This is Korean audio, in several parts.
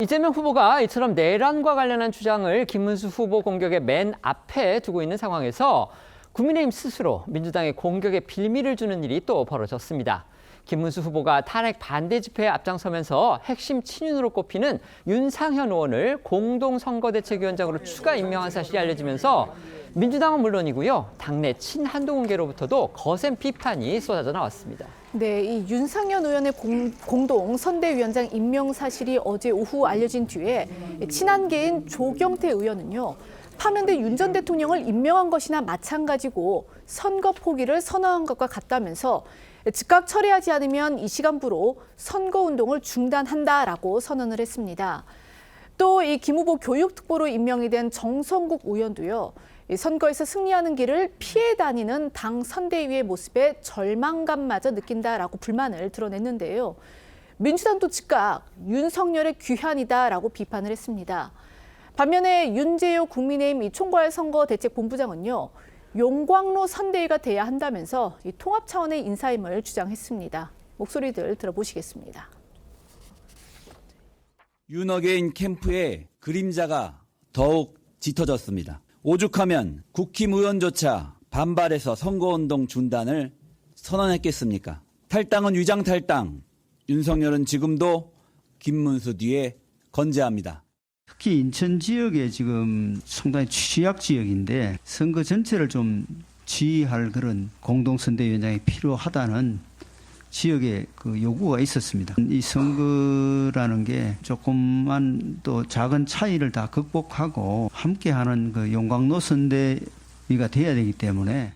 이재명 후보가 이처럼 내란과 관련한 주장을 김문수 후보 공격의 맨 앞에 두고 있는 상황에서 국민의힘 스스로 민주당의 공격에 빌미를 주는 일이 또 벌어졌습니다. 김문수 후보가 탄핵 반대 집회에 앞장서면서 핵심 친윤으로 꼽히는 윤상현 의원을 공동선거대책위원장으로 추가 임명한 사실이 알려지면서 민주당은 물론이고요. 당내 친한동훈계로부터도 거센 비판이 쏟아져 나왔습니다. 네, 이 윤상현 의원의 공동 선대위원장 임명 사실이 어제 오후 알려진 뒤에 친한계인 조경태 의원은요. 파면대 윤 전 대통령을 임명한 것이나 마찬가지고 선거 포기를 선언한 것과 같다면서 즉각 철회하지 않으면 이 시간부로 선거운동을 중단한다라고 선언을 했습니다. 또 이 김 후보 교육특보로 임명이 된 정성국 의원도요. 선거에서 승리하는 길을 피해 다니는 당 선대위의 모습에 절망감마저 느낀다라고 불만을 드러냈는데요. 민주당도 즉각 윤석열의 귀환이다라고 비판을 했습니다. 반면에 윤재호 국민의힘 총괄선거대책본부장은요. 용광로 선대위가 돼야 한다면서 이 통합 차원의 인사임을 주장했습니다. 목소리들 들어보시겠습니다. 윤어게인 캠프의 그림자가 더욱 짙어졌습니다. 오죽하면 국힘 의원조차 반발해서 선거운동 중단을 선언했겠습니까? 탈당은 위장탈당. 윤석열은 지금도 김문수 뒤에 건재합니다. 특히 인천 지역에 지금 상당히 취약 지역인데 선거 전체를 좀 지휘할 그런 공동선대위원장이 필요하다는 지역에 그 요구가 있었습니다. 이 선거라는 게 조금만 또 작은 차이를 다 극복하고 함께하는 그 용광로 선대위가 돼야 되기 때문에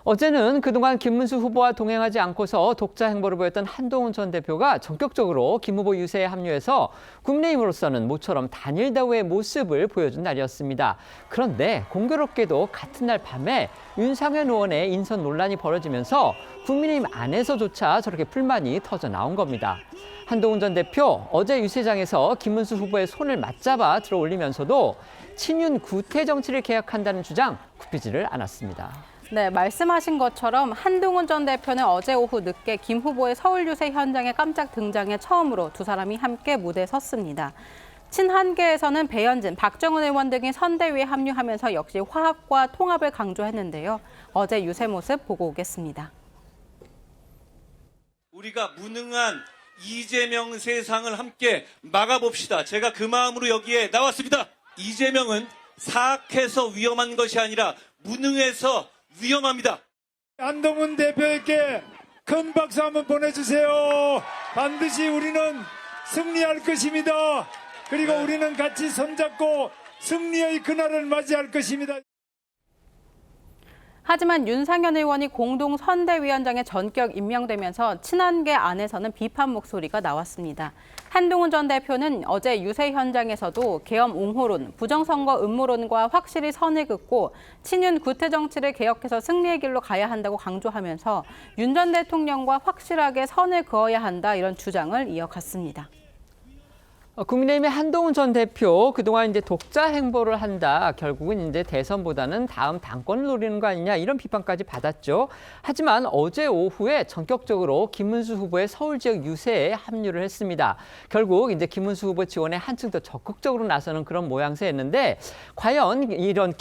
어제는 그동안 김문수 후보와 동행하지 않고서 독자 행보를 보였던 한동훈 전 대표가 전격적으로 김 후보 유세에 합류해서 국민의힘으로서는 모처럼 단일다우의 모습을 보여준 날이었습니다. 그런데 공교롭게도 같은 날 밤에 윤상현 의원의 인선 논란이 벌어지면서 국민의힘 안에서조차 저렇게 불만이 터져 나온 겁니다. 한동훈 전 대표 어제 유세장에서 김문수 후보의 손을 맞잡아 들어올리면서도 친윤 구태 정치를 계약한다는 주장 굽히지를 않았습니다. 네, 말씀하신 것처럼 한동훈 전 대표는 어제 오후 늦게 김 후보의 서울 유세 현장에 깜짝 등장해 처음으로 두 사람이 함께 무대에 섰습니다. 친한계에서는 배현진, 박정훈 의원 등이 선대위에 합류하면서 역시 화합과 통합을 강조했는데요. 어제 유세 모습 보고 오겠습니다. 우리가 무능한 이재명 세상을 함께 막아봅시다. 제가 그 마음으로 여기에 나왔습니다. 이재명은 사악해서 위험한 것이 아니라 무능해서 위험합니다. 한동훈 대표에게 큰 박수 한번 보내주세요. 반드시 우리는 승리할 것입니다. 그리고 우리는 같이 손잡고 승리의 그날을 맞이할 것입니다. 하지만 윤상현 의원이 공동 선대위원장에 전격 임명되면서 친한계 안에서는 비판 목소리가 나왔습니다. 한동훈 전 대표는 어제 유세 현장에서도 계엄 옹호론, 부정선거 음모론과 확실히 선을 긋고 친윤 구태 정치를 개혁해서 승리의 길로 가야 한다고 강조하면서 윤 전 대통령과 확실하게 선을 그어야 한다 이런 주장을 이어갔습니다. 국민의힘의 한동훈 전 대표 그동안 이제 독자 행보를 한다. 결국은 이제 대선보다는 다음 당권을 노리는 거 아니냐 이런 비판까지 받았죠. 하지만 어제 오후에 전격적으로 김문수 후보의 서울 지역 유세에 합류를 했습니다. 결국 이제 김문수 후보 지원에 한층 더 적극적으로 나서는 그런 모양새였는데 과연 이런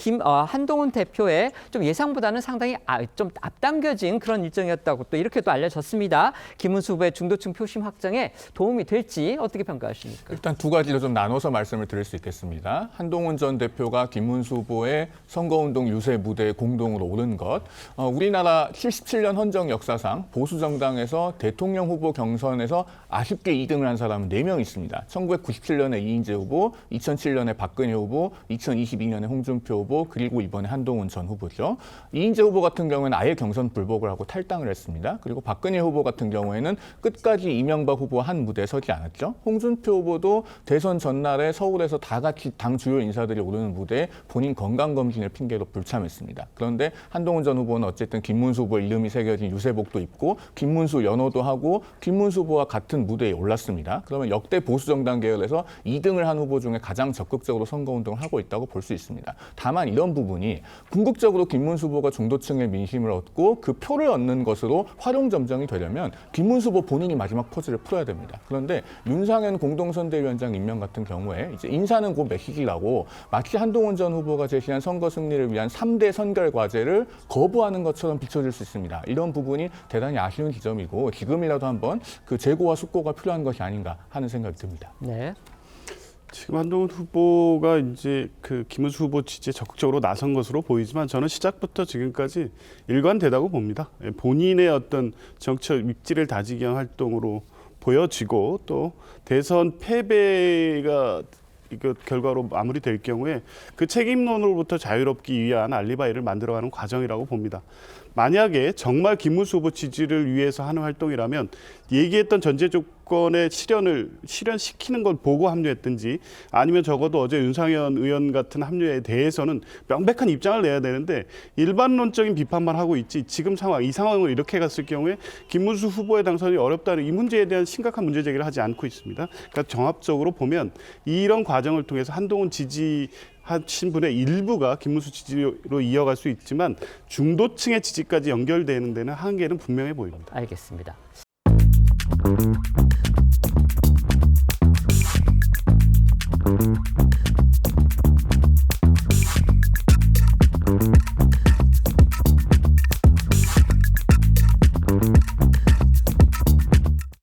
한동훈 대표의 좀 예상보다는 상당히 좀 앞당겨진 그런 일정이었다고 또 이렇게 또 알려졌습니다. 김문수 후보의 중도층 표심 확장에 도움이 될지 어떻게 평가하십니까? 일단 두 가지로 좀 나눠서 말씀을 드릴 수 있겠습니다. 한동훈 전 대표가 김문수 후보의 선거운동 유세 무대에 공동으로 오른 것. 우리나라 77년 헌정 역사상 보수 정당에서 대통령 후보 경선에서 아쉽게 2등을 한 사람은 4명 있습니다. 1997년에 이인재 후보, 2007년에 박근혜 후보, 2022년에 홍준표 후보, 그리고 이번에 한동훈 전 후보죠. 이인재 후보 같은 경우에는 아예 경선 불복을 하고 탈당을 했습니다. 그리고 박근혜 후보 같은 경우에는 끝까지 이명박 후보와 한 무대에 서지 않았죠. 홍준표 후보도 후보도 대선 전날에 서울에서 다 같이 당 주요 인사들이 오르는 무대에 본인 건강검진을 핑계로 불참했습니다. 그런데 한동훈 전 후보는 어쨌든 김문수 후보 이름이 새겨진 유세복도 입고 김문수 연호도 하고 김문수 후보와 같은 무대에 올랐습니다. 그러면 역대 보수정당 계열에서 2등을 한 후보 중에 가장 적극적으로 선거운동을 하고 있다고 볼 수 있습니다. 다만 이런 부분이 궁극적으로 김문수 후보가 중도층의 민심을 얻고 그 표를 얻는 것으로 활용점정이 되려면 김문수 후보 본인이 마지막 퍼즐을 풀어야 됩니다. 그런데 윤상현 공동선대위원장 임명 같은 경우에 이제 인사는 곧 맥히기라고 마치 한동훈 전 후보가 제시한 선거 승리를 위한 3대 선결 과제를 거부하는 것처럼 비춰질 수 있습니다. 이런 부분이 대단히 아쉬운 지점이고 지금이라도 한번 그 재고와 숙고가 필요한 것이 아닌가 하는 생각이 듭니다. 네. 지금 한동훈 후보가 이제 그 김문수 후보 지지에 적극적으로 나선 것으로 보이지만 저는 시작부터 지금까지 일관되다고 봅니다. 본인의 어떤 정치 입지를 다지기 위한 활동으로 보여지고 또 대선 패배가 이거 결과로 마무리될 경우에 그 책임론으로부터 자유롭기 위한 알리바이를 만들어가는 과정이라고 봅니다. 만약에 정말 김문수 후보 지지를 위해서 하는 활동이라면 얘기했던 전제 조건의 실현시키는 걸 보고 합류했든지 아니면 적어도 어제 윤상현 의원 같은 합류에 대해서는 명백한 입장을 내야 되는데 일반론적인 비판만 하고 있지 지금 상황, 이 상황을 이렇게 갔을 경우에 김문수 후보의 당선이 어렵다는 이 문제에 대한 심각한 문제 제기를 하지 않고 있습니다. 그러니까 종합적으로 보면 이런 과정을 통해서 한동훈 지지하신 분의 일부가 김문수 지지로 이어갈 수 있지만 중도층의 지지까지 연결되는 데는 한계는 분명해 보입니다. 알겠습니다.